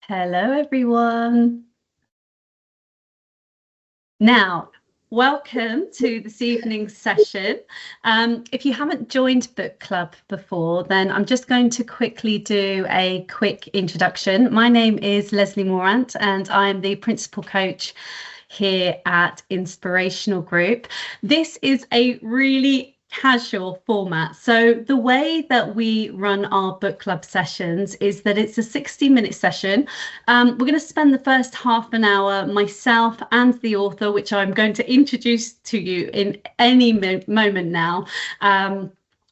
Hello, everyone. Now, welcome to this evening's session. If you haven't joined Book Club before, then I'm just going to quickly do a quick introduction. My name is Lesley Mourant, and I am the principal coach here at Inspirational Group. This is a really casual format. So the way that we run our book club sessions is that it's a 60-minute session. We're going to spend the first half an hour, myself and the author, which I'm going to introduce to you in any moment now.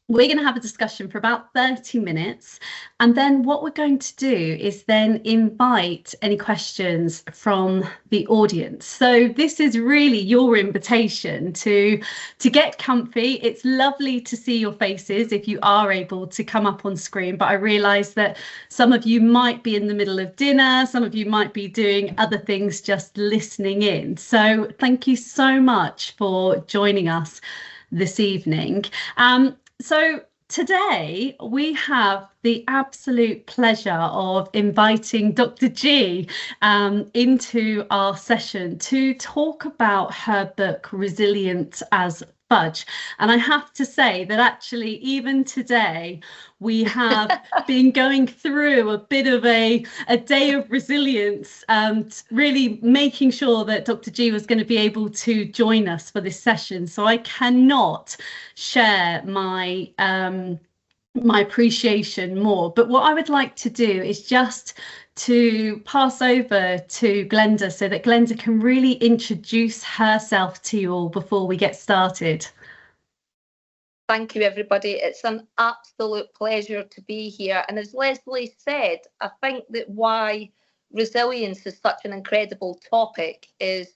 We're going to have a discussion for about 30 minutes. And then what we're going to do is then invite any questions from the audience. So this is really your invitation to get comfy. It's lovely to see your faces if you are able to come up on screen. But I realise that some of you might be in the middle of dinner. Some of you might be doing other things, just listening in. So thank you so much for joining us this evening. So today we have the absolute pleasure of inviting Dr. G into our session to talk about her book, Resilient as Fudge. And I have to say that actually even today we have been going through a bit of a day of resilience, really making sure that Dr. G was going to be able to join us for this session. So I cannot share my my appreciation more. But what I would like to do is just to pass over to Glenda so that Glenda can really introduce herself to you all before we get started. Thank you, everybody. It's an absolute pleasure to be here. And as Lesley said, I think that why resilience is such an incredible topic is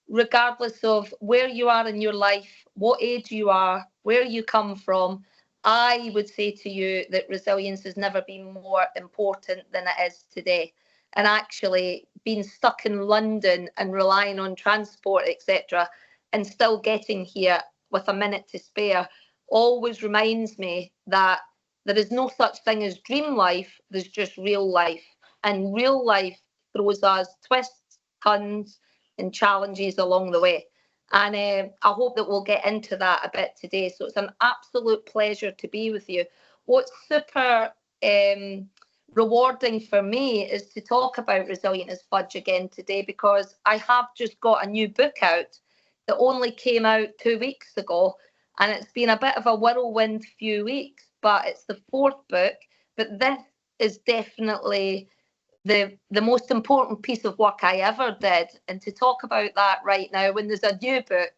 regardless of where you are in your life, what age you are, where you come from, I would say to you that resilience has never been more important than it is today. And actually being stuck in London and relying on transport, etc., and still getting here with a minute to spare always reminds me that there is no such thing as dream life, there's just real life. And real life throws us twists, turns, and challenges along the way. And I hope that we'll get into that a bit today. So it's an absolute pleasure to be with you. What's super rewarding for me is to talk about Resilient as Fudge again today, because I have just got a new book out that only came out 2 weeks ago. And it's been a bit of a whirlwind few weeks, but it's the 4th book. But this is definitely the most important piece of work I ever did. And to talk about that right now, when there's a new book,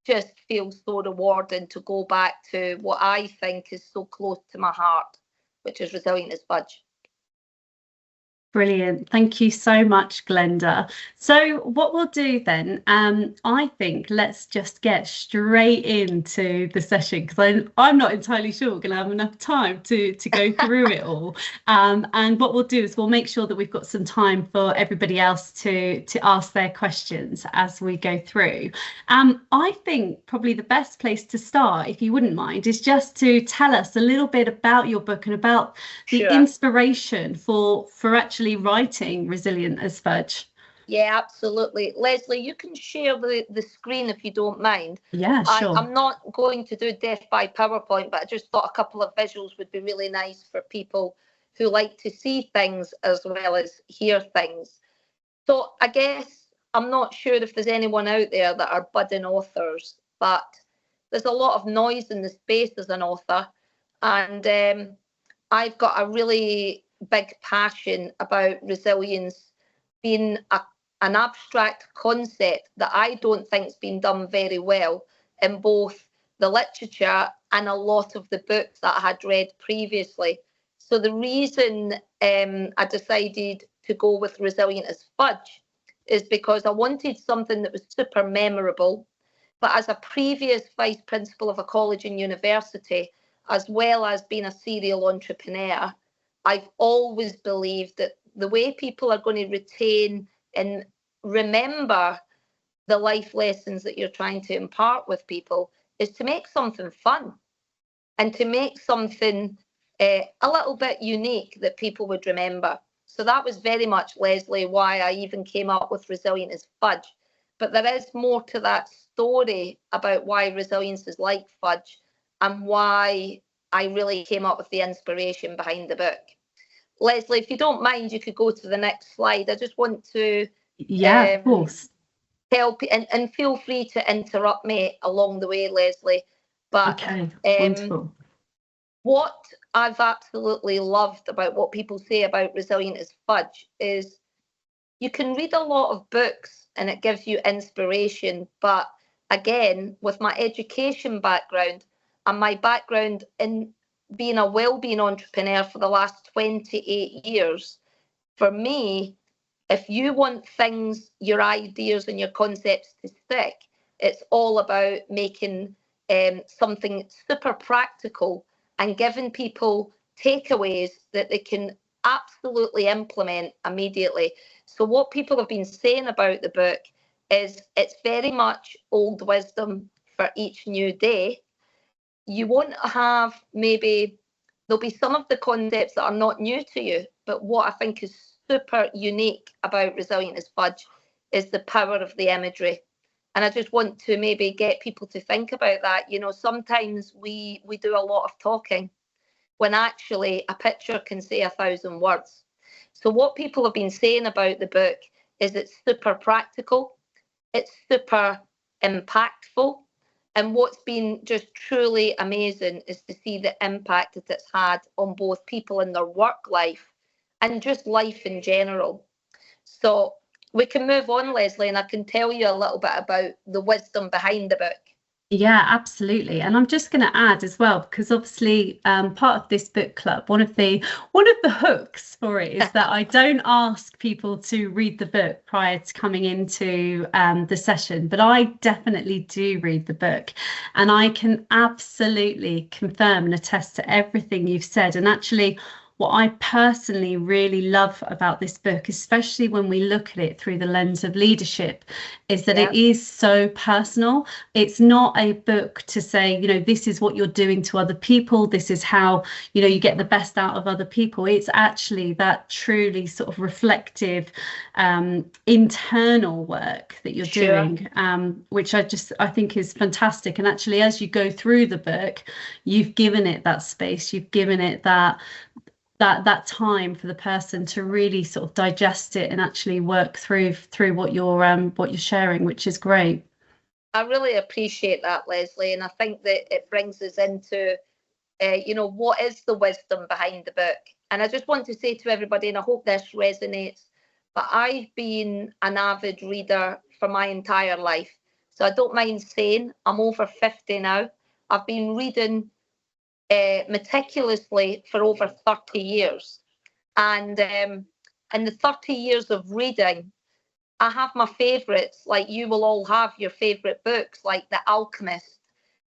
just feels so rewarding to go back to what I think is so close to my heart, which is Resilient as Fudge. Brilliant. Thank you so much, Glenda. So what we'll do then, I think let's just get straight into the session, because I'm not entirely sure we're going to have enough time to go through it all. And what we'll do is we'll make sure that we've got some time for everybody else to ask their questions as we go through. I think probably the best place to start, if you wouldn't mind, is just to tell us a little bit about your book and about the inspiration for actually writing Resilient as Fudge. Yeah, absolutely. Lesley, you can share the screen if you don't mind. Yeah, sure. I'm not going to do death by PowerPoint, but I just thought a couple of visuals would be really nice for people who like to see things as well as hear things. So I guess I'm not sure if there's anyone out there that are budding authors, but there's a lot of noise in the space as an author. And I've got a really big passion about resilience being an abstract concept that I don't think's been done very well in both the literature and a lot of the books that I had read previously. So the reason I decided to go with Resilient as Fudge is because I wanted something that was super memorable. But as a previous vice principal of a college and university, as well as being a serial entrepreneur, I've always believed that the way people are going to retain and remember the life lessons that you're trying to impart with people is to make something fun and to make something a little bit unique that people would remember. So that was very much, Lesley, why I even came up with Resilient as Fudge. But there is more to that story about why resilience is like Fudge and why I really came up with the inspiration behind the book. Lesley, if you don't mind, you could go to the next slide. I just want to Of course. help, and feel free to interrupt me along the way, Lesley. But Okay, wonderful. what I've absolutely loved about what people say about Resilient as Fudge is you can read a lot of books and it gives you inspiration. But again, with my education background and my background in being a wellbeing entrepreneur for the last 28 years, for me, if you want things, your ideas and your concepts to stick, it's all about making something super practical and giving people takeaways that they can absolutely implement immediately. So what people have been saying about the book is it's very much old wisdom for each new day. You won't have, maybe there'll be some of the concepts that are not new to you, but what I think is super unique about Resilient as Fudge is the power of the imagery. And I just want to maybe get people to think about that. You know, sometimes we do a lot of talking when actually a picture can say 1,000 words. So what people have been saying about the book is it's super practical, it's super impactful, and what's been just truly amazing is to see the impact that it's had on both people in their work life and just life in general. So we can move on, Lesley, and I can tell you a little bit about the wisdom behind the book. Yeah, absolutely. And I'm just going to add as well, because obviously part of this book club, one of the hooks for it is that I don't ask people to read the book prior to coming into the session, but I definitely do read the book, and I can absolutely confirm and attest to everything you've said. And actually, what I personally really love about this book, especially when we look at it through the lens of leadership, is that it is so personal. It's not a book to say, you know, this is what you're doing to other people, this is how, you know, you get the best out of other people. It's actually that truly sort of reflective internal work that you're doing, which I think is fantastic. And actually, as you go through the book, you've given it that space, you've given it that time for the person to really sort of digest it and actually work through what you're sharing, which is great. I really appreciate that, Lesley, and I think that it brings us into you know, what is the wisdom behind the book. And I just want to say to everybody, and I hope this resonates, but I've been an avid reader for my entire life, so I don't mind saying I'm over 50 now. I've been reading meticulously for over 30 years. And in the 30 years of reading, I have my favourites, like you will all have your favourite books, like The Alchemist,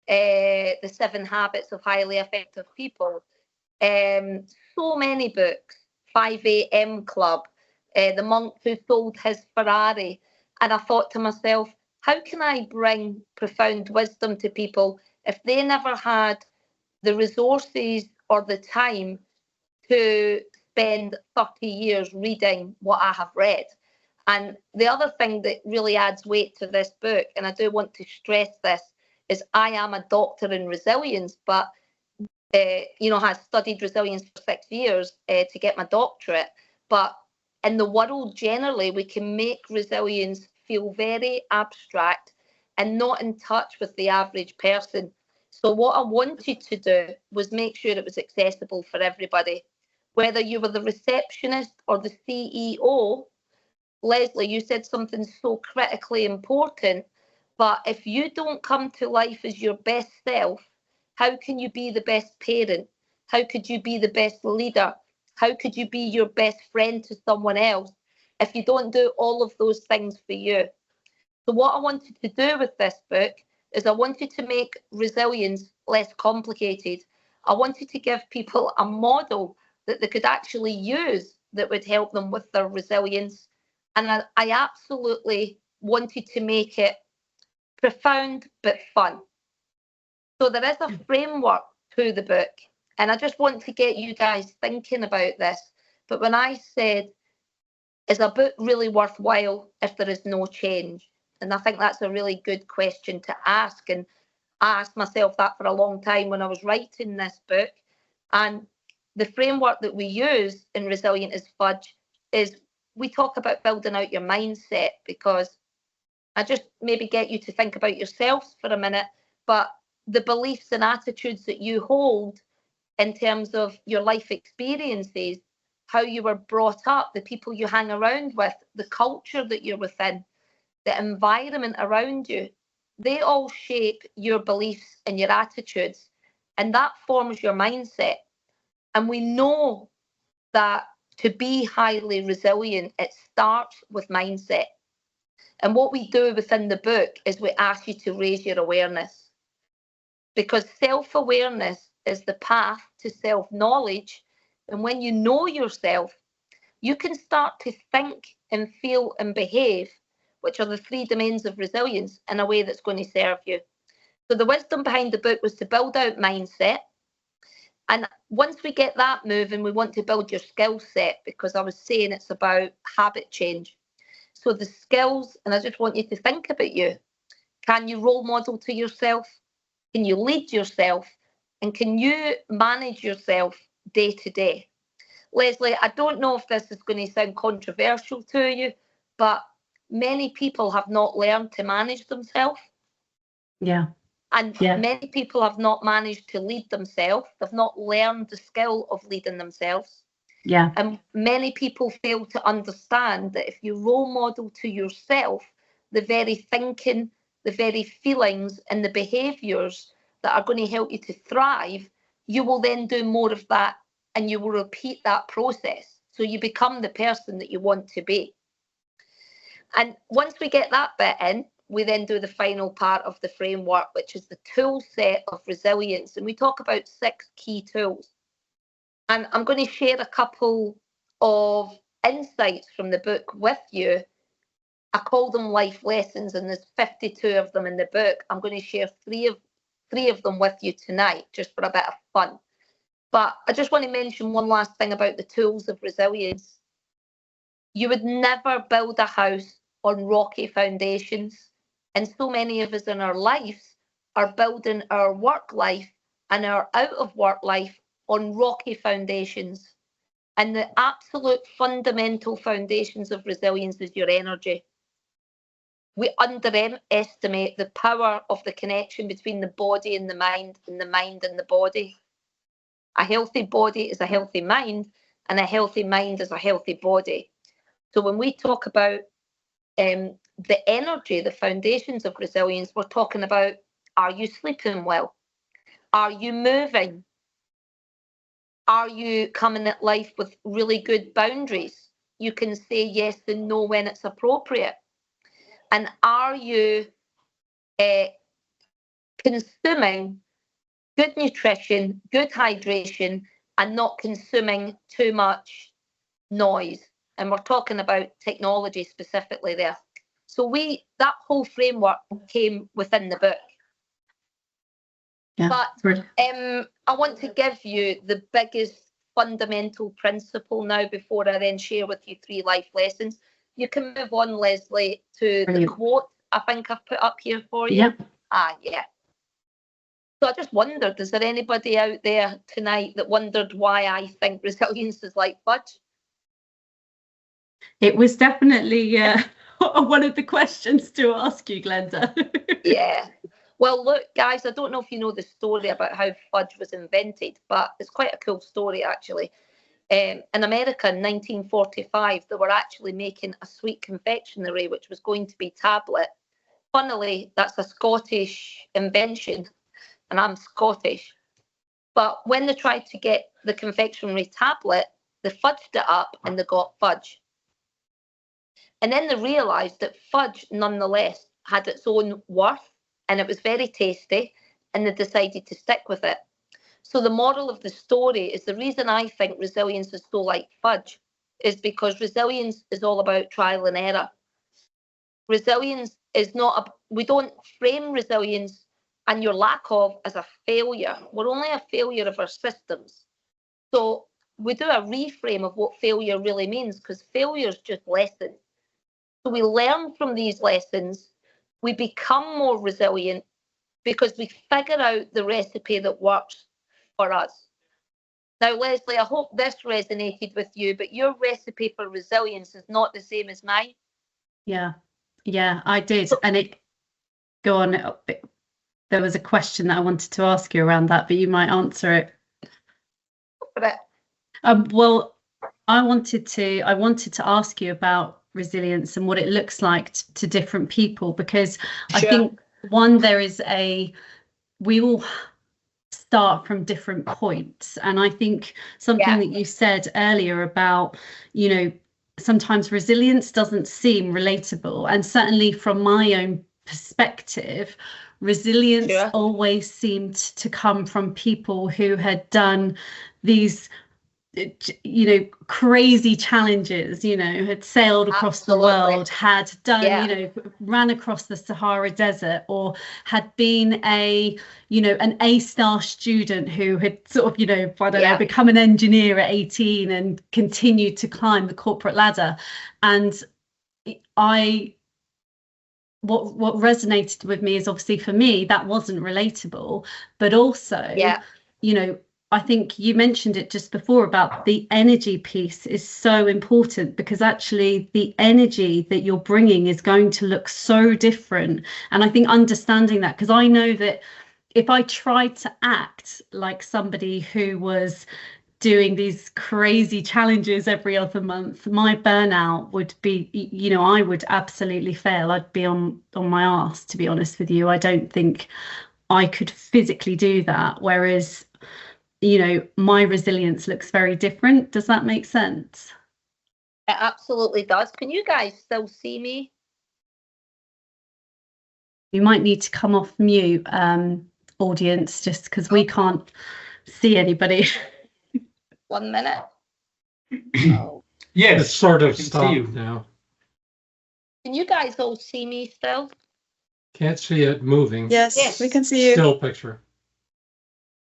The 7 Habits of Highly Effective People, so many books, 5 a.m. Club, The Monk Who Sold His Ferrari. And I thought to myself, how can I bring profound wisdom to people if they never had the resources or the time to spend 30 years reading what I have read? And the other thing that really adds weight to this book, and I do want to stress this, is I am a doctor in resilience, but you know, has studied resilience for 6 years to get my doctorate. But in the world generally, we can make resilience feel very abstract and not in touch with the average person. So what I wanted to do was make sure it was accessible for everybody, whether you were the receptionist or the CEO. Lesley, you said something so critically important, but if you don't come to life as your best self, how can you be the best parent? How could you be the best leader? How could you be your best friend to someone else if you don't do all of those things for you? So what I wanted to do with this book is I wanted to make resilience less complicated. I wanted to give people a model that they could actually use that would help them with their resilience. And I absolutely wanted to make it profound but fun. So there is a framework to the book, and I just want to get you guys thinking about this. But when I said is a book really worthwhile if there is no change? And I think that's a really good question to ask. And I asked myself that for a long time when I was writing this book. And the framework that we use in Resilient as Fudge is we talk about building out your mindset, because I just maybe get you to think about yourselves for a minute, but the beliefs and attitudes that you hold in terms of your life experiences, how you were brought up, the people you hang around with, the culture that you're within, the environment around you, they all shape your beliefs and your attitudes, and that forms your mindset. And we know that to be highly resilient, it starts with mindset. And what we do within the book is we ask you to raise your awareness, because self-awareness is the path to self-knowledge. And when you know yourself, you can start to think and feel and behave, which are the three domains of resilience, in a way that's going to serve you. So the wisdom behind the book was to build out mindset. And once we get that moving, we want to build your skill set, because I was saying it's about habit change. So the skills, and I just want you to think about you. Can you role model to yourself? Can you lead yourself? And can you manage yourself day to day? Lesley, I don't know if this is going to sound controversial to you, but many people have not learned to manage themselves. Yeah. And many people have not managed to lead themselves. They've not learned the skill of leading themselves. Yeah. And many people fail to understand that if you role model to yourself the very thinking, the very feelings and the behaviours that are going to help you to thrive, you will then do more of that, and you will repeat that process. So you become the person that you want to be. And once we get that bit in, we then do the final part of the framework, which is the tool set of resilience. And we talk about 6 key tools. And I'm going to share a couple of insights from the book with you. I call them life lessons, and there's 52 of them in the book. I'm going to share three of them with you tonight, just for a bit of fun. But I just want to mention one last thing about the tools of resilience. You would never build a house on rocky foundations. And so many of us in our lives are building our work life and our out of work life on rocky foundations. And the absolute fundamental foundations of resilience is your energy. We underestimate the power of the connection between the body and the mind and the body. A healthy body is a healthy mind, and a healthy mind is a healthy body. So when we talk about the energy, the foundations of resilience, we're talking about, are you sleeping well? Are you moving? Are you coming at life with really good boundaries? You can say yes and no when it's appropriate. And are you consuming good nutrition, good hydration, and not consuming too much noise? And we're talking about technology specifically there. So that whole framework came within the book. Yeah. But I want to give you the biggest fundamental principle now before I then share with you 3 life lessons. You can move on, Lesley, to the quote I think I've put up here for you. Yep. Yeah. So I just wondered, is there anybody out there tonight that wondered why I think resilience is like fudge? It was definitely one of the questions to ask you, Glenda. Yeah. Well, look, guys, I don't know if you know the story about how fudge was invented, but it's quite a cool story, actually. In America in 1945, they were actually making a sweet confectionery, which was going to be tablet. Funnily, that's a Scottish invention, and I'm Scottish. But when they tried to get the confectionery tablet, they fudged it up and they got fudge. And then they realised that fudge, nonetheless, had its own worth, and it was very tasty, and they decided to stick with it. So the moral of the story is, the reason I think resilience is so like fudge is because resilience is all about trial and error. Resilience is not, we don't frame resilience and your lack of as a failure. We're only a failure of our systems. So we do a reframe of what failure really means, because failure is just lessons. So we learn from these lessons, we become more resilient because we figure out the recipe that works for us. Now, Lesley, I hope this resonated with you, but your recipe for resilience is not the same as mine. Yeah, I did. And go on. There was a question that I wanted to ask you around that, but you might answer it. Well, I wanted to ask you about resilience and what it looks like to different people, because I think we all start from different points, and I think something that you said earlier about, sometimes resilience doesn't seem relatable, and certainly from my own perspective, resilience always seemed to come from people who had done these crazy challenges, had sailed across the world, had done, ran across the Sahara Desert, or had been an A-star student who had sort of, become an engineer at 18 and continued to climb the corporate ladder. And what resonated with me is, obviously for me, that wasn't relatable, but also, I think you mentioned it just before about the energy piece is so important, because actually the energy that you're bringing is going to look so different. And I think understanding that, because I know that if I tried to act like somebody who was doing these crazy challenges every other month, my burnout would be, I would absolutely fail. I'd be on my arse, to be honest with you. I don't think I could physically do that. Whereas, my resilience looks very different. Does that make sense? It absolutely does. Can you guys still see me? You might need to come off mute, audience, just because we can't see anybody. 1 minute. Yes, it's sort of stopped now. Can you guys all see me still? Can't see it moving. Yes, we can see you. Still picture.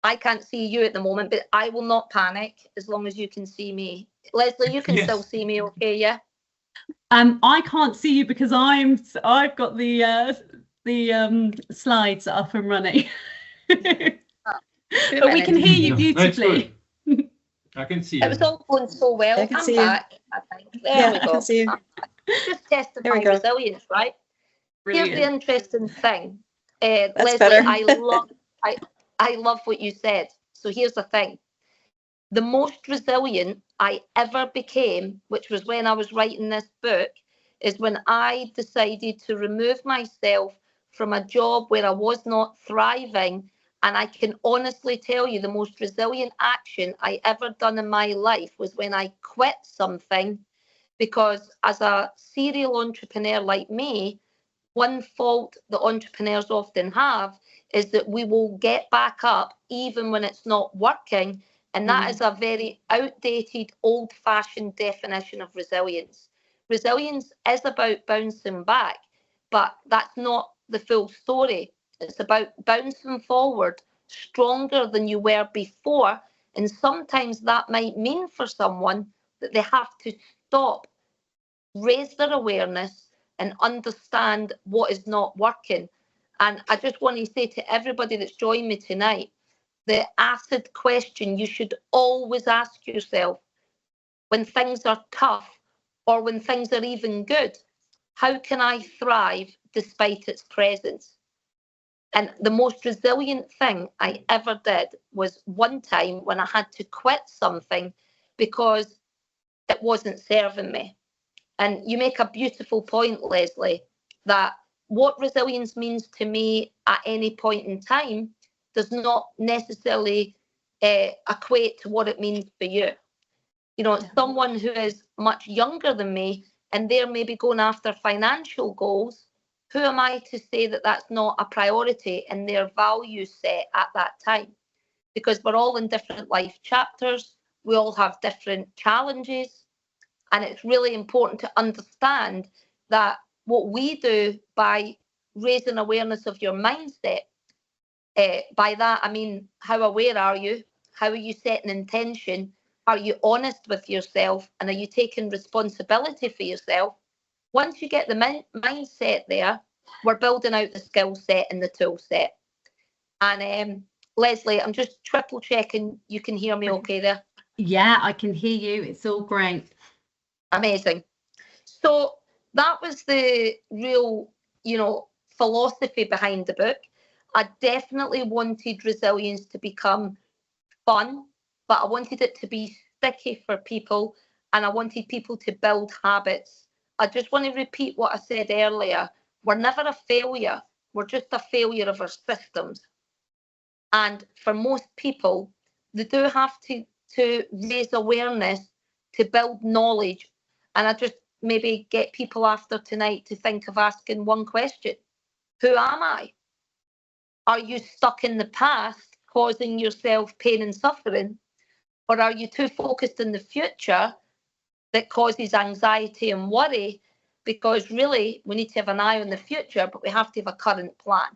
I can't see you at the moment, but I will not panic as long as you can see me. Lesley, you can still see me, okay? Yeah. I can't see you because I've got the slides up and running. But we can hear you beautifully. I can see you. It was all going so well. I can see back. I think. There we go. I can see you. Just testing my resilience, right? Brilliant. Here's the interesting thing. That's Lesley, better. I love what you said. So here's the thing. The most resilient I ever became, which was when I was writing this book, is when I decided to remove myself from a job where I was not thriving. And I can honestly tell you the most resilient action I ever done in my life was when I quit something, because as a serial entrepreneur like me, one fault that entrepreneurs often have is that we will get back up even when it's not working. And that is a very outdated, old-fashioned definition of resilience. Resilience is about bouncing back, but that's not the full story. It's about bouncing forward stronger than you were before. And sometimes that might mean for someone that they have to stop, raise their awareness, and understand what is not working. And I just want to say to everybody that's joined me tonight, the acid question you should always ask yourself when things are tough or when things are even good: how can I thrive despite its presence? And the most resilient thing I ever did was one time when I had to quit something because it wasn't serving me. And you make a beautiful point, Lesley, that what resilience means to me at any point in time does not necessarily equate to what it means for you. Someone who is much younger than me and they're maybe going after financial goals, who am I to say that that's not a priority in their value set at that time? Because we're all in different life chapters. We all have different challenges. And it's really important to understand that what we do by raising awareness of your mindset, by that I mean, how aware are you? How are you setting intention? Are you honest with yourself? And are you taking responsibility for yourself? Once you get the mindset there, we're building out the skill set and the tool set. And Lesley, I'm just triple checking you can hear me okay there. Yeah, I can hear you. It's all great. Amazing. So that was the real, philosophy behind the book. I definitely wanted resilience to become fun, but I wanted it to be sticky for people, and I wanted people to build habits. I just want to repeat what I said earlier. We're never a failure. We're just a failure of our systems. And for most people, they do have to raise awareness, to build knowledge. And I just maybe get people after tonight to think of asking one question. Who am I? Are you stuck in the past, causing yourself pain and suffering? Or are you too focused in the future that causes anxiety and worry? Because really, we need to have an eye on the future, but we have to have a current plan.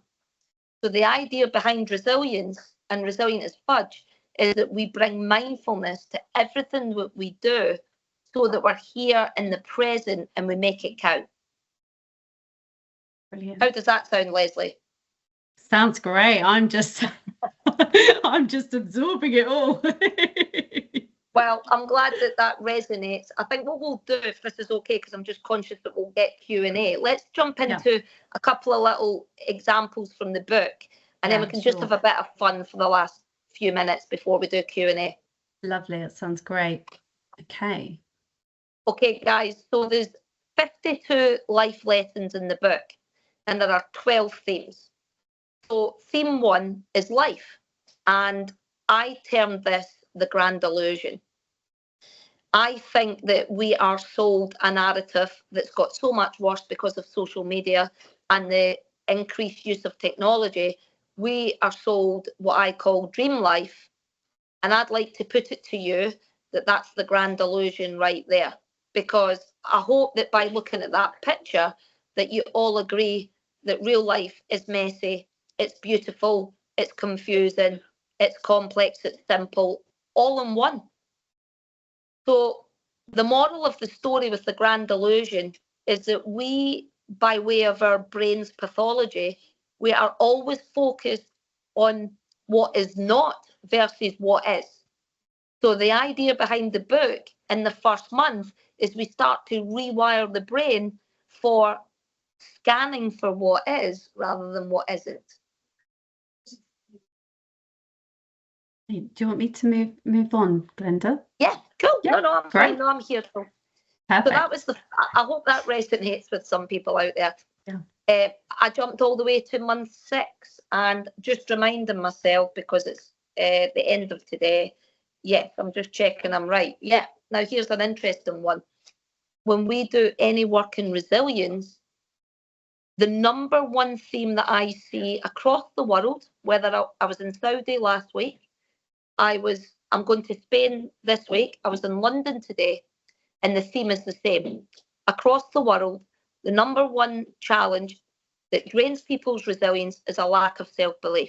So the idea behind resilience, and resilient as Fudge, is that we bring mindfulness to everything that we do so that we're here in the present and we make it count. Brilliant. How does that sound, Lesley? Sounds great. I'm just absorbing it all. Well, I'm glad that resonates. I think what we'll do, if this is okay, because I'm just conscious that we'll get Q&A, let's jump into a couple of little examples from the book, and then we can just have a bit of fun for the last few minutes before we do Q&A. Lovely. That sounds great. Okay. Okay, guys. So there's 52 life lessons in the book, and there are 12 themes. So theme 1 is life, and I termed this the grand illusion. I think that we are sold a narrative that's got so much worse because of social media and the increased use of technology. We are sold what I call dream life, and I'd like to put it to you that that's the grand illusion right there, because I hope that by looking at that picture that you all agree that real life is messy, it's beautiful, it's confusing, it's complex, it's simple, all in one. So the moral of the story with the grand illusion is that we, by way of our brain's pathology, we are always focused on what is not versus what is. So the idea behind the book in the first month is we start to rewire the brain for scanning for what is rather than what isn't. Do you want me to move on, Glenda? Yeah, cool. Yeah, no, I'm great. fine. No, I'm here. So Perfect. that was I hope that resonates with some people out there. Yeah. I jumped all the way to month 6 and just reminding myself, because it's the end of today. Yes, I'm just checking I'm right. Yeah. Now here's an interesting one. When we do any work in resilience, the number one theme that I see across the world, whether I was in Saudi last week, I'm going to Spain this week, I was in London today, and the theme is the same. Across the world, the number one challenge that drains people's resilience is a lack of self-belief.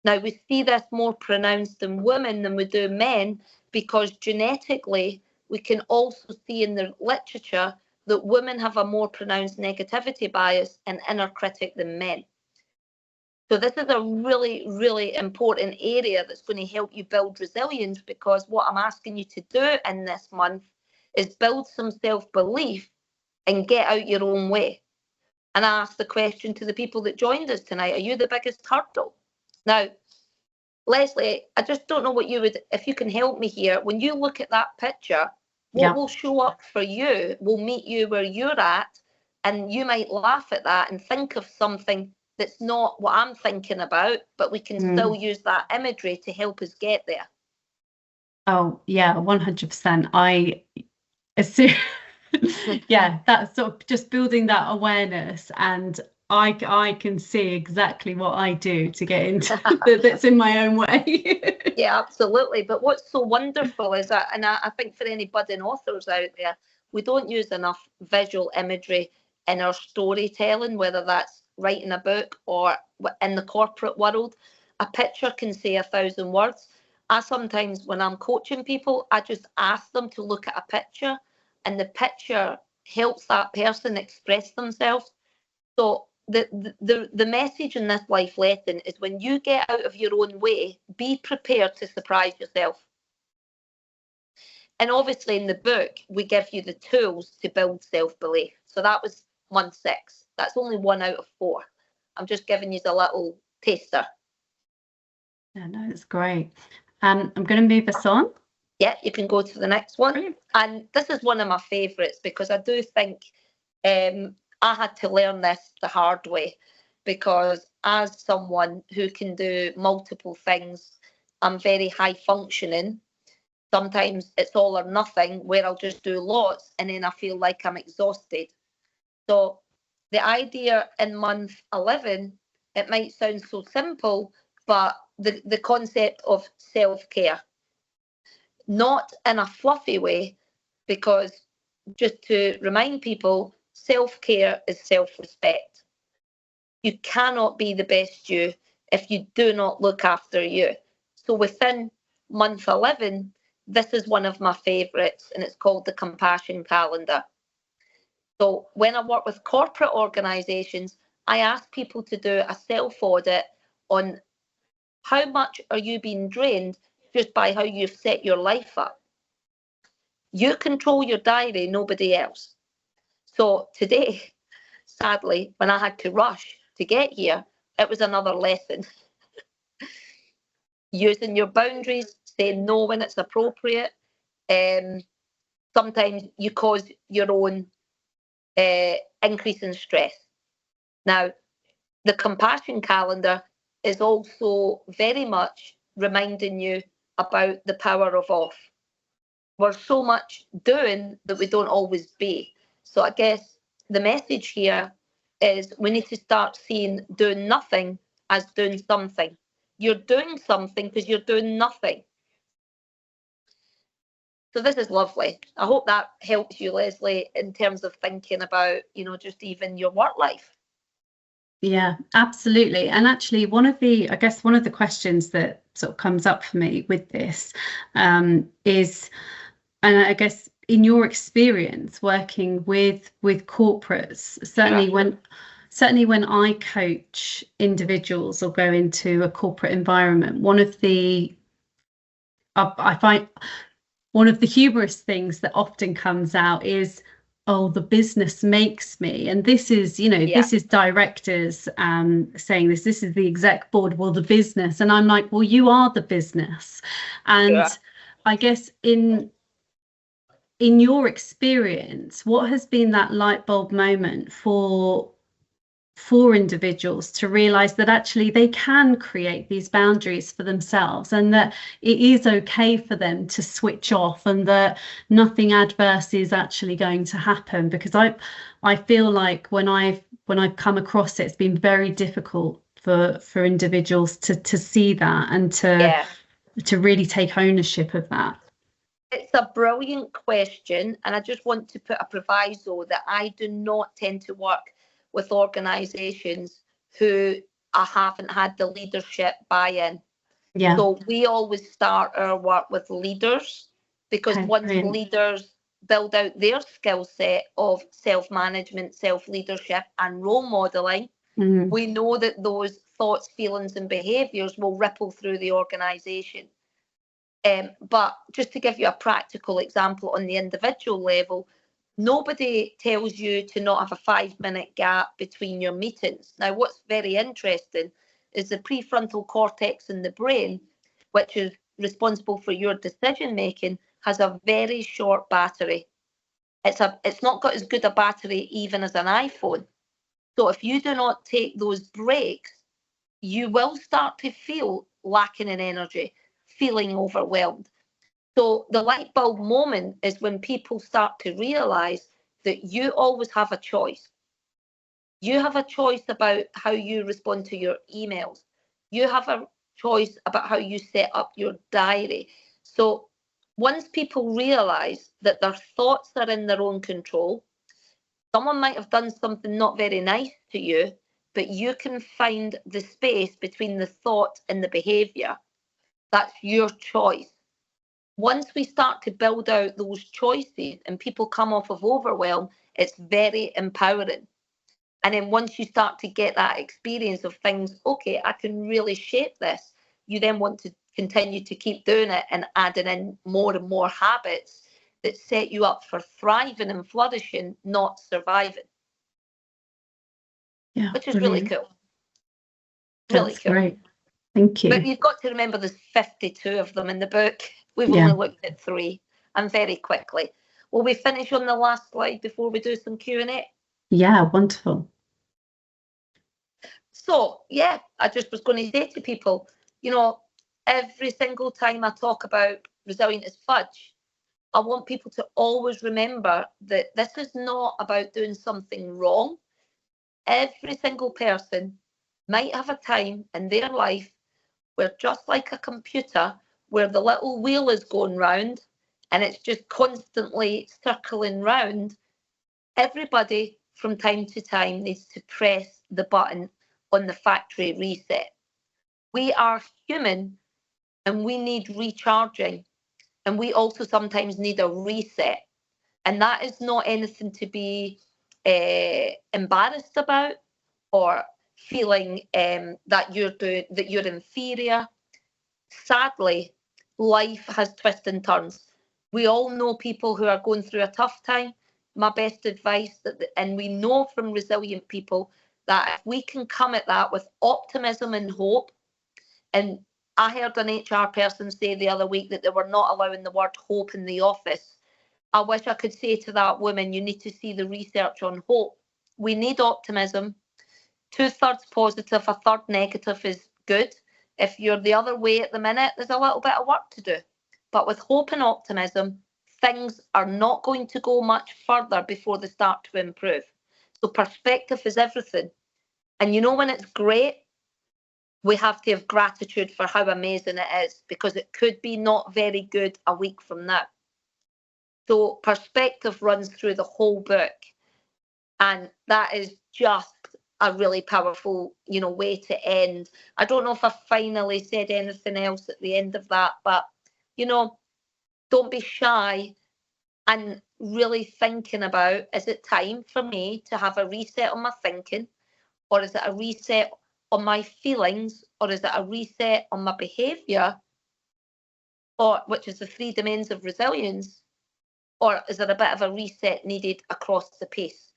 Now, we see this more pronounced in women than we do men, because genetically, we can also see in the literature that women have a more pronounced negativity bias and inner critic than men. So this is a really, really important area that's going to help you build resilience, because what I'm asking you to do in this month is build some self-belief and get out your own way. And I asked the question to the people that joined us tonight, are you the biggest hurdle? Now, Lesley, I just don't know what you would, if you can help me here, when you look at that picture, what will show up for you will meet you where you're at, and you might laugh at that and think of something that's not what I'm thinking about, but we can still use that imagery to help us get there. Oh, yeah, 100%. I assume, yeah, that's sort of just building that awareness, and I can see exactly what I do to get into that's in my own way. Yeah, absolutely. But what's so wonderful is that, and I think for any budding authors out there, we don't use enough visual imagery in our storytelling, whether that's writing a book or in the corporate world. A picture can say 1,000 words. I sometimes, when I'm coaching people, I just ask them to look at a picture, and the picture helps that person express themselves. So the message in this life lesson is, when you get out of your own way, be prepared to surprise yourself. And obviously in the book, we give you the tools to build self-belief. So that was month 6. That's only 1 out of 4. I'm just giving you a little taster. Yeah, no, it's great. I'm going to move us on. Yeah, you can go to the next one. Brilliant. And this is one of my favourites, because I do think I had to learn this the hard way, because as someone who can do multiple things, I'm very high functioning. Sometimes it's all or nothing, where I'll just do lots and then I feel like I'm exhausted. So the idea in month 11, it might sound so simple, but the concept of self-care, not in a fluffy way, because just to remind people, self-care is self-respect. You cannot be the best you if you do not look after you. So within month 11, this is one of my favourites, and it's called the compassion calendar. So when I work with corporate organisations, I ask people to do a self-audit on how much are you being drained just by how you've set your life up. You control your diary, nobody else. So today, sadly, when I had to rush to get here, it was another lesson. Using your boundaries, saying no when it's appropriate. Sometimes you cause your own increase in stress. Now, the compassion calendar is also very much reminding you about the power of off. We're so much doing that we don't always be. So I guess the message here is, we need to start seeing doing nothing as doing something. You're doing something because you're doing nothing. So this is lovely. I hope that helps you, Lesley, in terms of thinking about, just even your work life. Yeah, absolutely. And actually, one of the questions that sort of comes up for me with this is, and I guess in your experience working with corporates, certainly when I coach individuals or go into a corporate environment, I find one of the humorous things that often comes out is, oh, the business makes me. And this is, this is directors saying this is the exec board, well, the business. And I'm like, well, you are the business. And I guess in your experience, what has been that light bulb moment for individuals to realize that actually they can create these boundaries for themselves, and that it is okay for them to switch off, and that nothing adverse is actually going to happen? Because I feel like when I've come across it, it's been very difficult for individuals to see that and to really take ownership of that. It's a brilliant question, and I just want to put a proviso that I do not tend to work with organisations who I haven't had the leadership buy-in. Yeah. So we always start our work with leaders, because once leaders build out their skill set of self-management, self-leadership and role modelling, we know that those thoughts, feelings and behaviours will ripple through the organisation. But just to give you a practical example on the individual level, nobody tells you to not have a 5-minute gap between your meetings. Now, what's very interesting is the prefrontal cortex in the brain, which is responsible for your decision making, has a very short battery. It's not got as good a battery even as an iPhone. So if you do not take those breaks, you will start to feel lacking in energy, feeling overwhelmed. So the light bulb moment is when people start to realise that you always have a choice. You have a choice about how you respond to your emails. You have a choice about how you set up your diary. So once people realise that their thoughts are in their own control, someone might have done something not very nice to you, but you can find the space between the thought and the behaviour. That's your choice. Once we start to build out those choices and people come off of overwhelm, it's very empowering. And then once you start to get that experience of things, okay, I can really shape this, you then want to continue to keep doing it and adding in more and more habits that set you up for thriving and flourishing, not surviving. Yeah, which is brilliant. really cool. Really That's cool. great. Thank you. But you've got to remember there's 52 of them in the book. We've only looked at 3, and very quickly. Will we finish on the last slide before we do some Q&A? Yeah, wonderful. So, yeah, I just was going to say to people, you know, every single time I talk about resilient as Fudge, I want people to always remember that this is not about doing something wrong. Every single person might have a time in their life where, just like a computer, where the little wheel is going round and it's just constantly circling round, everybody from time to time needs to press the button on the factory reset. We are human and we need recharging, and we also sometimes need a reset. And that is not anything to be embarrassed about or feeling that you're inferior. Sadly, life has twists and turns. We all know people who are going through a tough time. My best advice, and we know from resilient people, that if we can come at that with optimism and hope, and I heard an HR person say the other week that they were not allowing the word hope in the office. I wish I could say to that woman, you need to see the research on hope. We need optimism. 2/3 positive, 1/3 negative is good. If you're the other way at the minute, there's a little bit of work to do. But with hope and optimism, things are not going to go much further before they start to improve. So perspective is everything. And you know, when it's great, we have to have gratitude for how amazing it is, because it could be not very good a week from now. So perspective runs through the whole book. And that is just a really powerful, you know, way to end. I don't know if I finally said anything else at the end of that, but, you know, don't be shy and really thinking about, is it time for me to have a reset on my thinking? Or is it a reset on my feelings? Or is it a reset on my behaviour? Or, which is the 3 domains of resilience? Or is there a bit of a reset needed across the piece?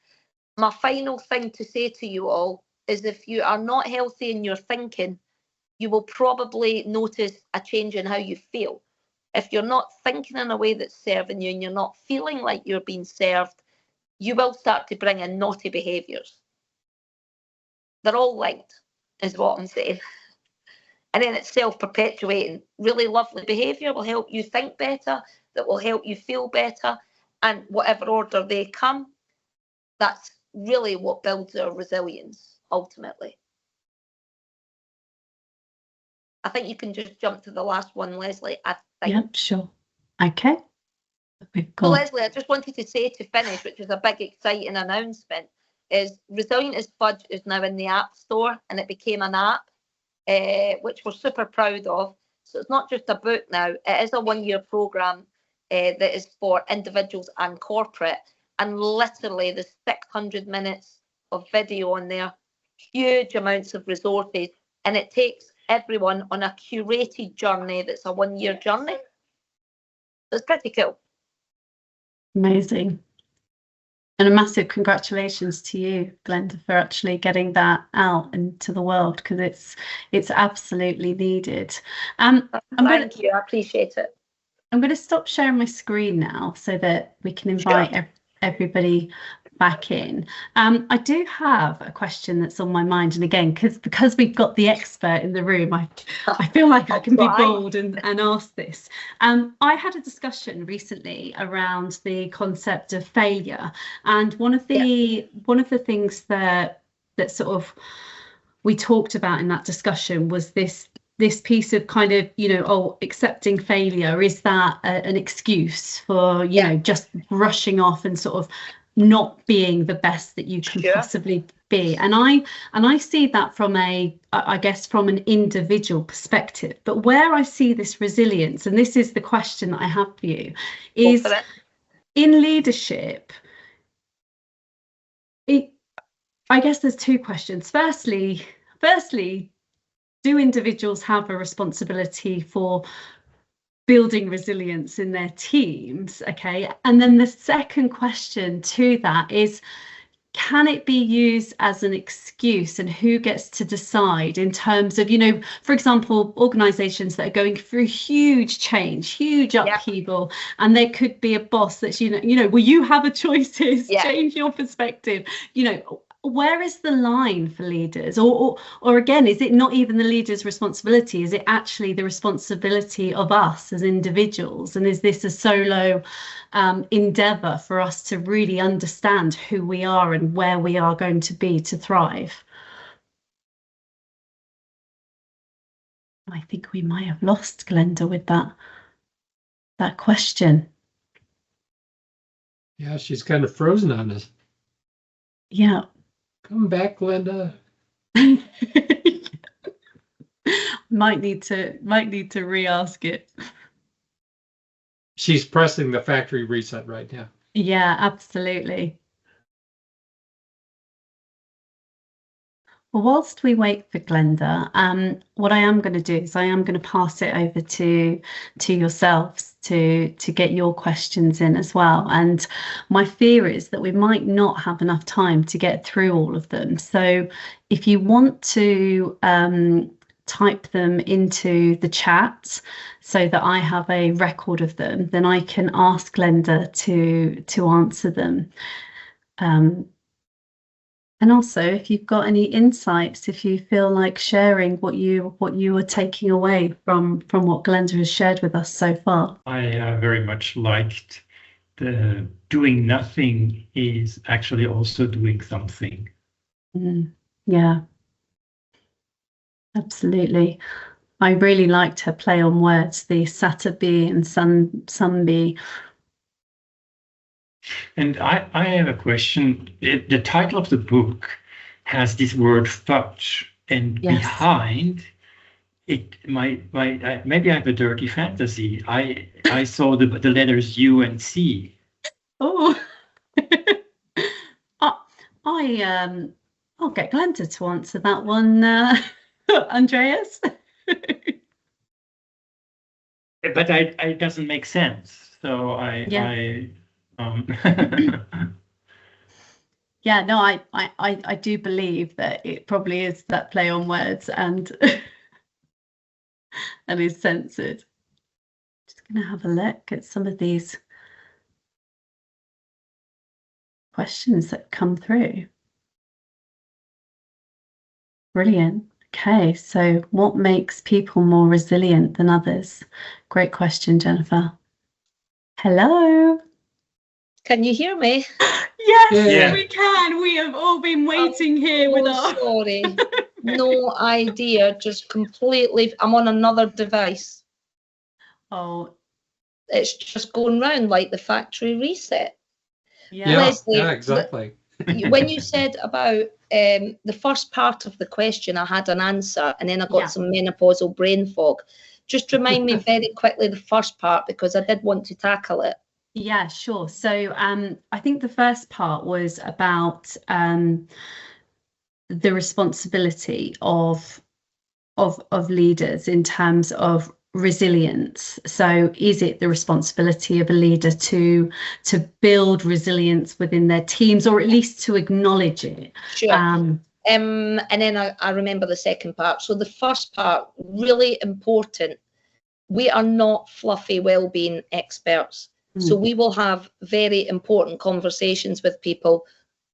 My final thing to say to you all is, if you are not healthy in your thinking, you will probably notice a change in how you feel. If you're not thinking in a way that's serving you and you're not feeling like you're being served, you will start to bring in naughty behaviours. They're all linked, is what I'm saying. And then it's self-perpetuating. Really lovely behaviour will help you think better, that will help you feel better, and whatever order they come, that's really what builds our resilience, ultimately. I think you can just jump to the last one, Lesley. I think. Yep, sure. Okay. We've got... So, Lesley, I just wanted to say to finish, which is a big, exciting announcement, is Resilient as Fudge is now in the App Store, and it became an app, which we're super proud of. So it's not just a book now. It is a 1-year programme that is for individuals and corporate. And literally there's 600 minutes of video on there, huge amounts of resources, and it takes everyone on a curated journey that's a 1-year journey. So it's pretty cool. Amazing. And a massive congratulations to you, Glenda, for actually getting that out into the world, because it's absolutely needed. Thank you, I appreciate it. I'm going to stop sharing my screen now so that we can invite everybody back in. I do have a question that's on my mind, and again, because we've got the expert in the room, I feel like I can be bold and ask this. I had a discussion recently around the concept of failure, and one of the things that sort of we talked about in that discussion was this piece of kind of, you know, accepting failure, is that an excuse for, you know, just rushing off and sort of not being the best that you can possibly be. And I see that from I guess from an individual perspective. But where I see this resilience, and this is the question that I have for you, is in leadership. I guess there's two questions. Firstly, do individuals have a responsibility for building resilience in their teams? Okay. And then the second question to that is, can it be used as an excuse, and who gets to decide in terms of, for example, organizations that are going through huge change, huge upheaval, and there could be a boss that's, well, you have a choice here, change your perspective, where is the line for leaders? Or again, is it not even the leader's responsibility? Is it actually the responsibility of us as individuals? And is this a solo endeavor for us to really understand who we are and where we are going to be to thrive? I think we might have lost Glenda with that question. Yeah, she's kind of frozen on us. Yeah. Come back, Glenda. might need to re-ask it. She's pressing the factory reset right now. Yeah, absolutely. Well, whilst we wait for Glenda, what I am going to do is I am going to pass it over to yourselves to get your questions in as well. And my fear is that we might not have enough time to get through all of them. So if you want to type them into the chat so that I have a record of them, then I can ask Glenda to answer them. And also, if you've got any insights, if you feel like sharing what you are taking away from what Glenda has shared with us so far. I very much liked the doing nothing is actually also doing something. Yeah, absolutely. I really liked her play on words, the Saturday and Sunday. And I have a question. The title of the book has this word fudge, and behind it, maybe I have a dirty fantasy. I saw the letters U and C. Oh, I'll get Glenda to answer that one, Andreas. But it doesn't make sense. So yeah, no, I do believe that it probably is that play on words and and is censored. Just gonna have a look at some of these questions that come through. Brilliant. Okay, so what makes people more resilient than others? Great question, Jennifer. Hello. Can you hear me? Yes, we can. We have all been waiting here with our... Sorry. No idea. Just completely... I'm on another device. Oh. It's just going round like the factory reset. Yeah, Lesley, yeah, exactly. When you said about the first part of the question, I had an answer and then I got some menopausal brain fog. Just remind me very quickly the first part, because I did want to tackle it. Yeah, sure. So I think the first part was about the responsibility of leaders in terms of resilience. So is it the responsibility of a leader to build resilience within their teams, or at least to acknowledge it? Sure. And then I remember the second part. So the first part, really important. We are not fluffy well-being experts. So we will have very important conversations with people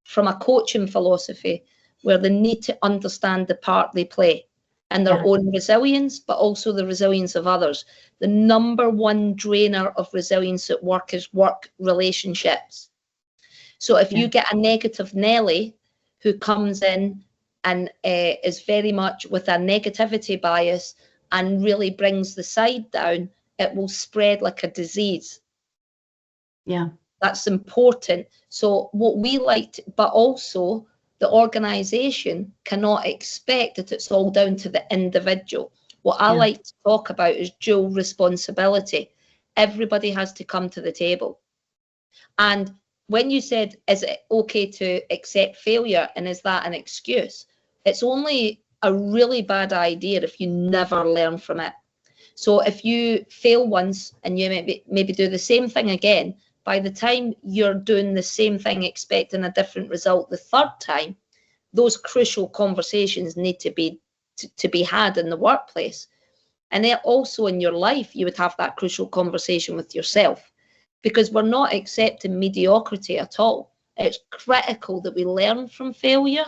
from a coaching philosophy where they need to understand the part they play and their own resilience, but also the resilience of others. The number one drainer of resilience at work is work relationships. So if you get a negative Nelly who comes in and is very much with a negativity bias and really brings the side down, it will spread like a disease. Yeah. That's important. So what we like, but also the organisation cannot expect that it's all down to the individual. What I like to talk about is dual responsibility. Everybody has to come to the table. And when you said, is it okay to accept failure and is that an excuse? It's only a really bad idea if you never learn from it. So if you fail once and you maybe do the same thing again, by the time you're doing the same thing expecting a different result the third time, those crucial conversations need to be had in the workplace. And then also in your life, you would have that crucial conversation with yourself, because we're not accepting mediocrity at all. It's critical that we learn from failure.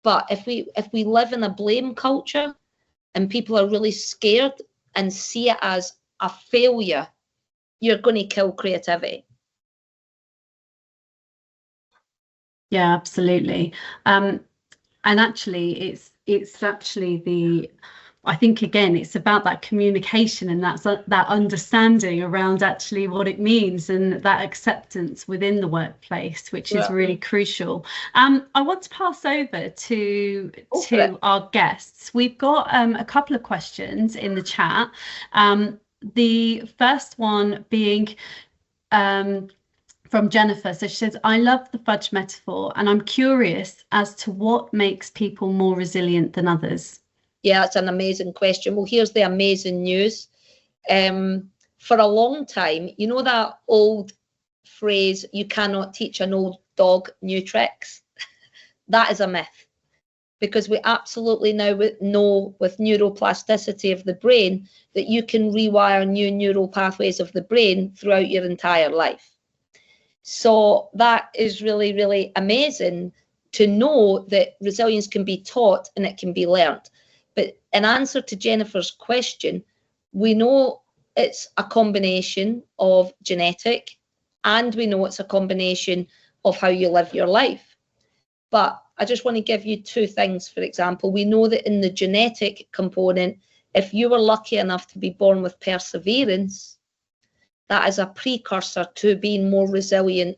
But if we live in a blame culture and people are really scared and see it as a failure, you're going to kill creativity. Yeah, absolutely. And actually, it's actually I think, again, it's about that communication and that understanding around actually what it means and that acceptance within the workplace, which is really crucial. I want to pass over to our guests. We've got a couple of questions in the chat. The first one being from Jennifer. So she says, I love the fudge metaphor and I'm curious as to what makes people more resilient than others. Yeah, it's an amazing question. Well, here's the amazing news. For a long time, you know that old phrase, you cannot teach an old dog new tricks? That is a myth, because we absolutely now know with neuroplasticity of the brain that you can rewire new neural pathways of the brain throughout your entire life. So that is really, really amazing to know that resilience can be taught and it can be learned. But in answer to Jennifer's question, we know it's a combination of genetic and we know it's a combination of how you live your life. But I just want to give you two things. For example, we know that in the genetic component, if you were lucky enough to be born with perseverance, that is a precursor to being more resilient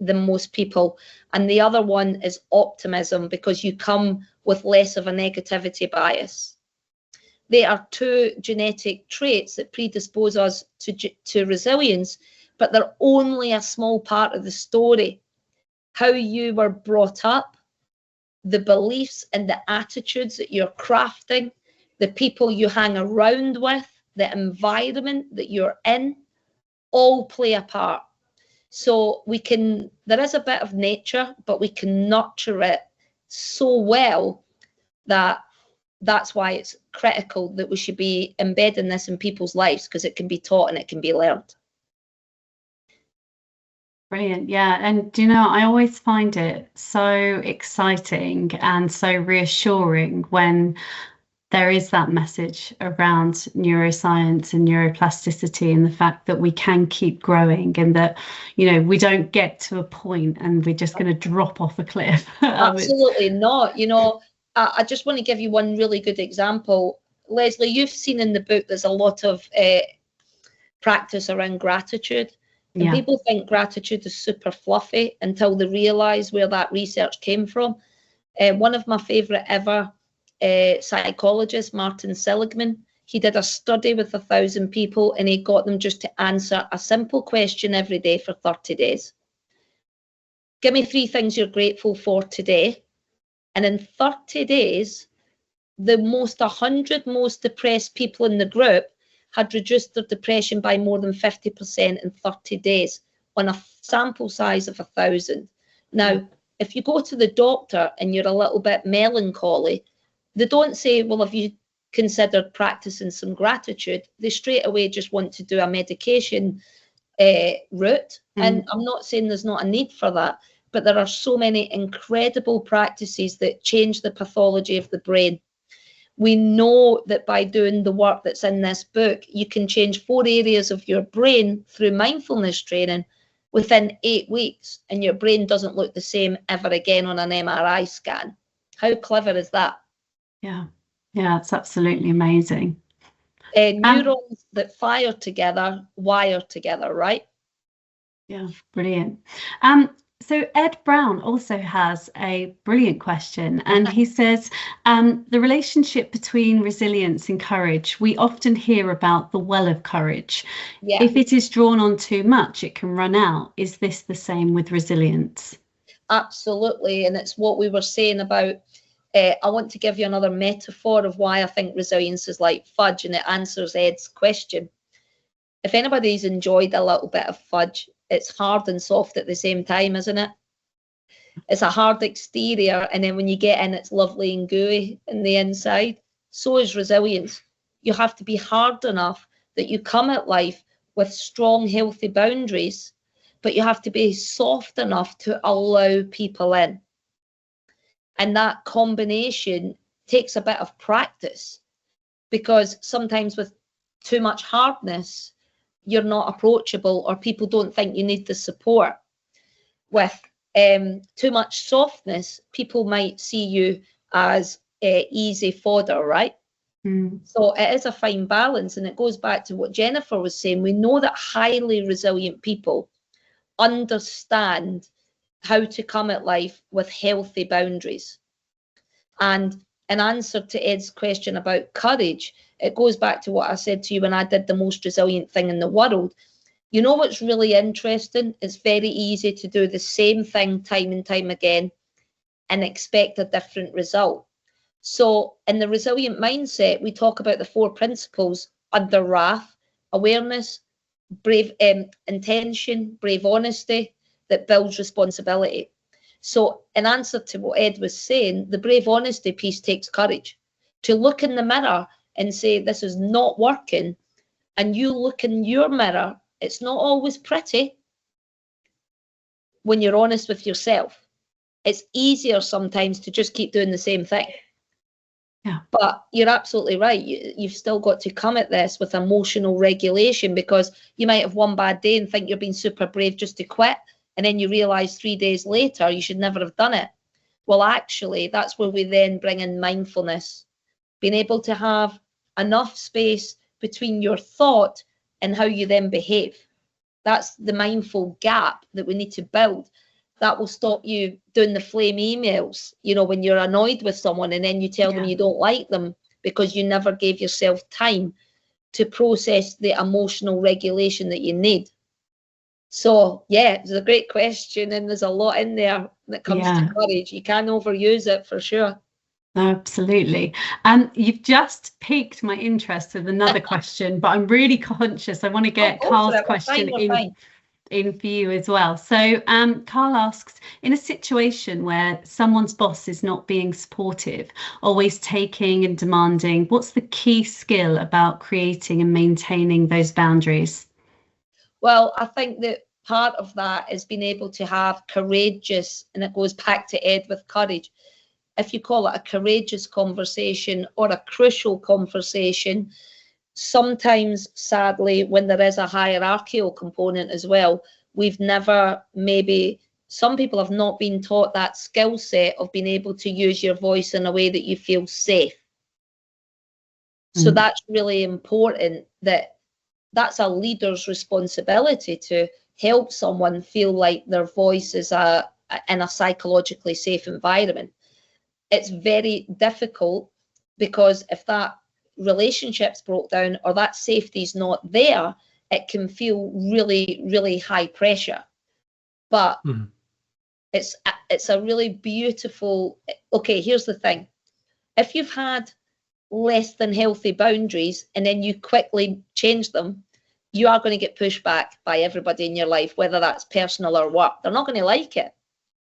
than most people. And the other one is optimism, because you come with less of a negativity bias. They are two genetic traits that predispose us to resilience, but they're only a small part of the story. How you were brought up, the beliefs and the attitudes that you're crafting, the people you hang around with, the environment that you're in, all play a part. So there is a bit of nature, but we can nurture it so well that's why it's critical that we should be embedding this in people's lives, because it can be taught and it can be learned. Brilliant. Yeah. And do you know, I always find it so exciting and so reassuring when there is that message around neuroscience and neuroplasticity and the fact that we can keep growing and that, you know, we don't get to a point and we're just going to drop off a cliff. Absolutely not. You know, I just want to give you one really good example. Lesley, you've seen in the book there's a lot of practice around gratitude. And people think gratitude is super fluffy until they realise where that research came from. One of my favourite ever psychologists, Martin Seligman, he did a study with 1,000 people and he got them just to answer a simple question every day for 30 days. Give me 3 things you're grateful for today. And in 30 days, the 100 most depressed people in the group had reduced their depression by more than 50% in 30 days on a sample size of 1,000. Now, if you go to the doctor and you're a little bit melancholy, they don't say, well, have you considered practicing some gratitude? They straight away just want to do a medication route. And I'm not saying there's not a need for that, but there are so many incredible practices that change the pathology of the brain. We know that by doing the work that's in this book, you can change 4 areas of your brain through mindfulness training within 8 weeks, and your brain doesn't look the same ever again on an MRI scan. How clever is that? Yeah, it's absolutely amazing. Neurons that fire together, wire together, right? Yeah, brilliant. So Ed Brown also has a brilliant question, and he says, the relationship between resilience and courage, we often hear about the well of courage. Yeah. If it is drawn on too much, it can run out. Is this the same with resilience? Absolutely. And it's what we were saying about, I want to give you another metaphor of why I think resilience is like fudge, and it answers Ed's question. If anybody's enjoyed a little bit of fudge, it's hard and soft at the same time, isn't it? It's a hard exterior, and then when you get in, it's lovely and gooey in the inside. So is resilience. You have to be hard enough that you come at life with strong, healthy boundaries, but you have to be soft enough to allow people in. And that combination takes a bit of practice, because sometimes with too much hardness, you're not approachable, or people don't think you need the support. With too much softness, people might see you as easy fodder, right? So it is a fine balance, and it goes back to what Jennifer was saying. We know that highly resilient people understand how to come at life with healthy boundaries. And in answer to Ed's question about courage, it goes back to what I said to you when I did the most resilient thing in the world. You know what's really interesting? It's very easy to do the same thing time and time again and expect a different result. So in the resilient mindset, we talk about the 4 principles under wrath: awareness, brave intention, brave honesty, that builds responsibility. So in answer to what Ed was saying, the brave honesty piece takes courage to look in the mirror and say, this is not working. And you look in your mirror, it's not always pretty when you're honest with yourself. It's easier sometimes to just keep doing the same thing. Yeah. But you're absolutely right. You've still got to come at this with emotional regulation, because you might have one bad day and think you're being super brave just to quit. And then you realize 3 days later, you should never have done it. Well, actually, that's where we then bring in mindfulness, being able to have enough space between your thought and how you then behave. That's the mindful gap that we need to build. That will stop you doing the flame emails, you know, when you're annoyed with someone and then you tell them you don't like them because you never gave yourself time to process the emotional regulation that you need. So, yeah, it's a great question, and there's a lot in there that comes to courage. You can't overuse it for sure. Absolutely. You've just piqued my interest with another question, but I'm really conscious. I want to get Carl's question in for you as well. So Carl asks, in a situation where someone's boss is not being supportive, always taking and demanding, what's the key skill about creating and maintaining those boundaries? Well, I think that part of that is being able to have courageous, and it goes back to Ed with courage. If you call it a courageous conversation or a crucial conversation, sometimes, sadly, when there is a hierarchical component as well, we've never, maybe some people have not been taught that skill set of being able to use your voice in a way that you feel safe. So that's really important, that's a leader's responsibility to help someone feel like their voice is in a psychologically safe environment. It's very difficult, because if that relationship's broke down or that safety's not there, it can feel really, really high pressure. But it's a really beautiful, okay, here's the thing. If you've had less than healthy boundaries and then you quickly change them, you are going to get pushed back by everybody in your life, whether that's personal or work. They're not going to like it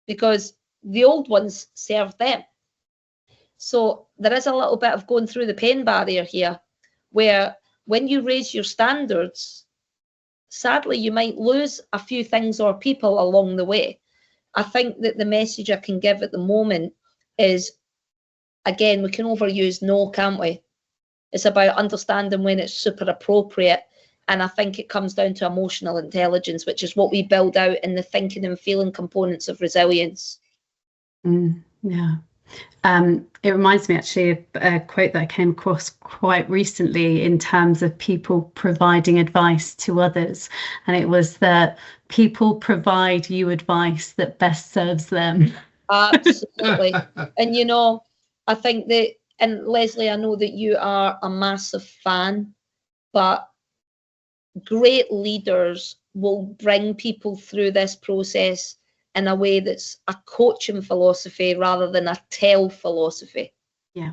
because the old ones serve them. So there is a little bit of going through the pain barrier here, where when you raise your standards, sadly, you might lose a few things or people along the way. I think that the message I can give at the moment is, again, we can overuse no, can't we? It's about understanding when it's super appropriate. And I think it comes down to emotional intelligence, which is what we build out in the thinking and feeling components of resilience. Yeah. It reminds me actually of a quote that I came across quite recently in terms of people providing advice to others. And it was that people provide you advice that best serves them. Absolutely. And, you know, I think that, and Lesley, I know that you are a massive fan, but great leaders will bring people through this process in a way that's a coaching philosophy rather than a tell philosophy. Yeah.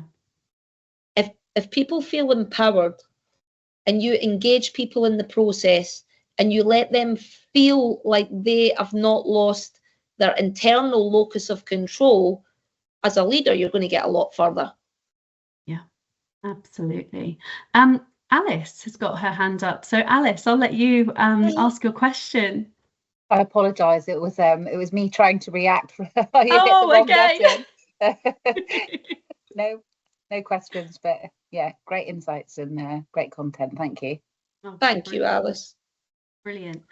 If people feel empowered and you engage people in the process and you let them feel like they have not lost their internal locus of control, as a leader, you're going to get a lot further. Yeah, absolutely. Alice has got her hand up. So Alice, I'll let you ask your question. I apologise. It was me trying to react. Okay. No questions, but yeah, great insights and great content. Thank you. Oh, Thank you, Alice. Brilliant.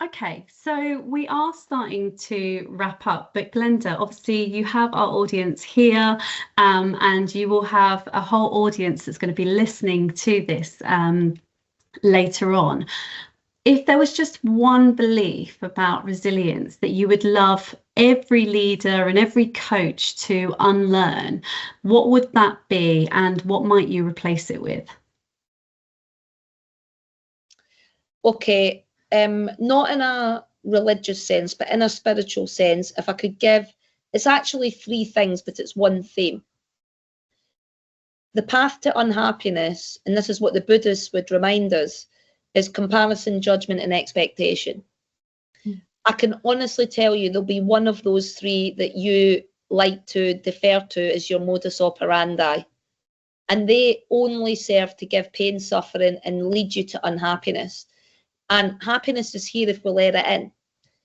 Okay, so we are starting to wrap up, but Glenda, obviously you have our audience here, and you will have a whole audience that's going to be listening to this later on. If there was just one belief about resilience that you would love every leader and every coach to unlearn, what would that be, and what might you replace it with? Okay, not in a religious sense, but in a spiritual sense, if I could give, it's actually three things, but it's one theme. The path to unhappiness, and this is what the Buddhists would remind us, is comparison, judgment, and expectation. I can honestly tell you there'll be one of those three that you like to defer to as your modus operandi. And they only serve to give pain, suffering, and lead you to unhappiness. And happiness is here if we let it in.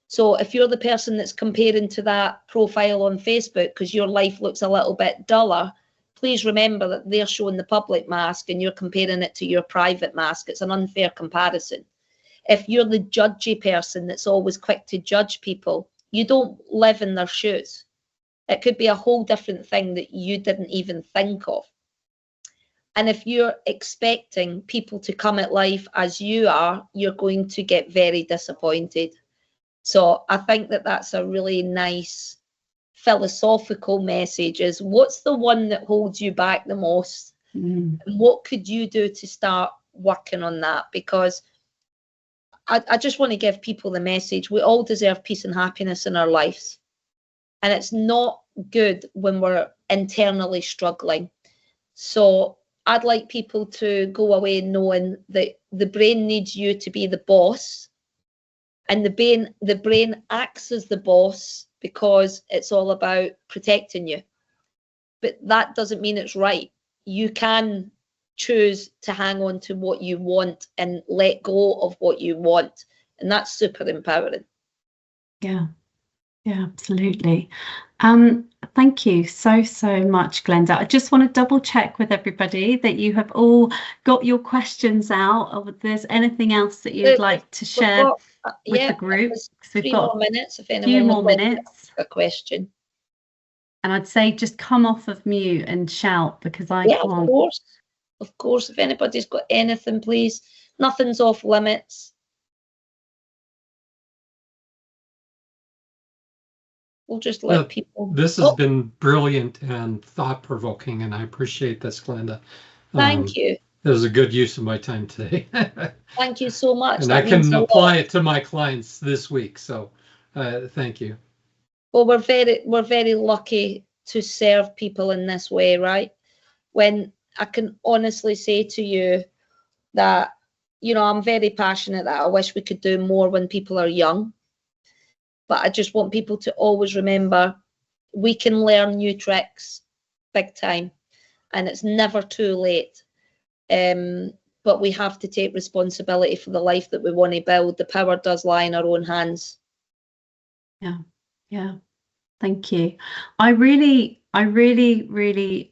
So if you're the person that's comparing to that profile on Facebook because your life looks a little bit duller, please remember that they're showing the public mask and you're comparing it to your private mask. It's an unfair comparison. If you're the judgy person that's always quick to judge people, you don't live in their shoes. It could be a whole different thing that you didn't even think of. And if you're expecting people to come at life as you are, you're going to get very disappointed. So I think that that's a really nice philosophical message, is what's the one that holds you back the most? And what could you do to start working on that? Because I just want to give people the message, we all deserve peace and happiness in our lives. And it's not good when we're internally struggling. So I'd like people to go away knowing that the brain needs you to be the boss, and the brain acts as the boss because it's all about protecting you. But that doesn't mean it's right. You can choose to hang on to what you want and let go of what you want. And that's super empowering. Yeah, absolutely. Thank you so much, Glenda. I just want to double check with everybody that you have all got your questions out, or if there's anything else that you'd like to share with the group. We've got 3 more minutes if anyone few more minutes. A question. And I'd say just come off of mute and shout, because I can't. Of course, if anybody's got anything, please. Nothing's off limits. We'll just let people. This has been brilliant and thought-provoking, and I appreciate this, Glenda. Thank you. It was a good use of my time today. Thank you so much. And I can apply it to my clients this week, so thank you. Well, we're very lucky to serve people in this way, right? When I can honestly say to you that, you know, I'm very passionate that I wish we could do more when people are young. But I just want people to always remember we can learn new tricks big time, and it's never too late. But we have to take responsibility for the life that we want to build. The power does lie in our own hands. Yeah. Thank you. I really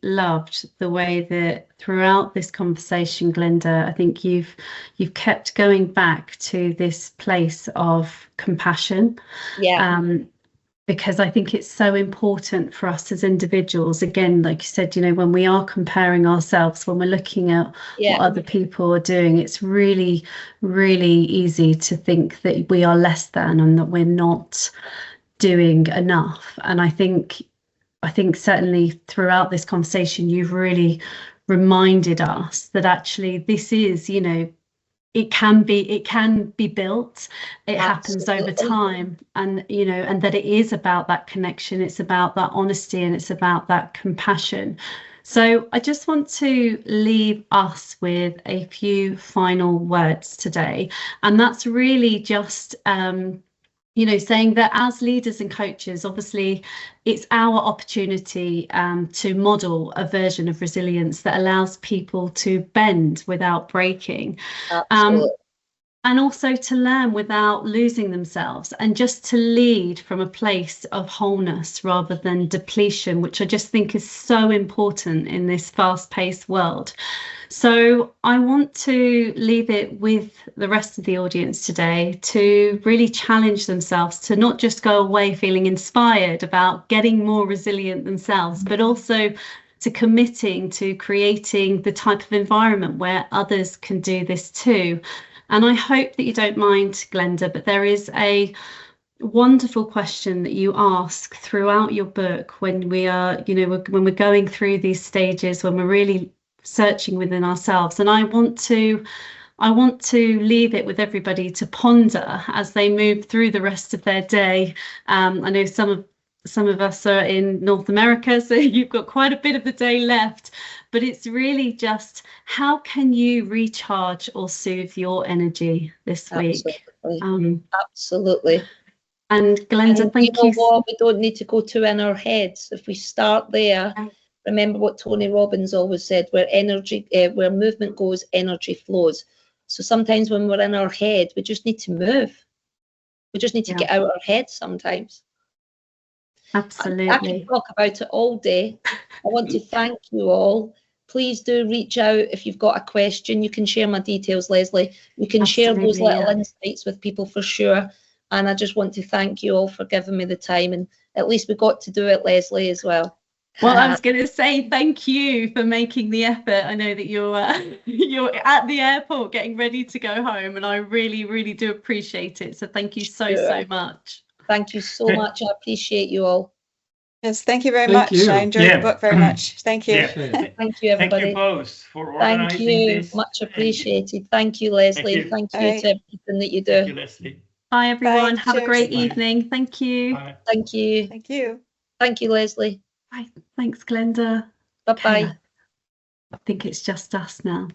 loved the way that throughout this conversation, Glenda, I think you've kept going back to this place of compassion. Yeah. because I think it's so important for us as individuals. Again, like you said, you know, when we are comparing ourselves, when we're looking at what other people are doing, it's really, really easy to think that we are less than and that we're not doing enough. And I think certainly throughout this conversation, you've really reminded us that actually this is, you know, it can be built, it happens over time, and you know, and that it is about that connection, it's about that honesty, and it's about that compassion. So I just want to leave us with a few final words today, and that's really just you know, saying that as leaders and coaches, obviously it's our opportunity to model a version of resilience that allows people to bend without breaking. And also to learn without losing themselves, and just to lead from a place of wholeness rather than depletion, which I just think is so important in this fast-paced world. So I want to leave it with the rest of the audience today to really challenge themselves to not just go away feeling inspired about getting more resilient themselves, but also to committing to creating the type of environment where others can do this too. And I hope that you don't mind, Glenda, but there is a wonderful question that you ask throughout your book when we are, you know, when we're going through these stages, when we're really searching within ourselves. And I want to leave it with everybody to ponder as they move through the rest of their day. I know some of us are in North America, so you've got quite a bit of the day left, but it's really just, how can you recharge or soothe your energy this week? Absolutely. And Glenda, thank you. You know what? We don't need to go too in our heads. If we start there, remember what Tony Robbins always said, where movement goes, energy flows. So sometimes when we're in our head, we just need to move. We just need to get out of our head sometimes. Absolutely. I can talk about it all day. I want to thank you all. Please do reach out if you've got a question. You can share my details, Lesley. We can share those little insights with people for sure. And I just want to thank you all for giving me the time. And at least we got to do it, Lesley, as well. Well, I was going to say thank you for making the effort. I know that you're at the airport getting ready to go home, and I really, really do appreciate it. So thank you so much. Thank you so much. I appreciate you all. Yes, thank you very much. I enjoyed the book very much. Thank you. Thank you, everybody. Thank you both for organizing this. Much appreciated. Thank you, Lesley. Thank you to everything that you do. Thank you, Lesley. Bye, everyone. Have a great evening. Thank you. Bye. Thank you. Thank you. Thank you, Lesley. Bye. Thanks, Glenda. Bye-bye. I think it's just us now.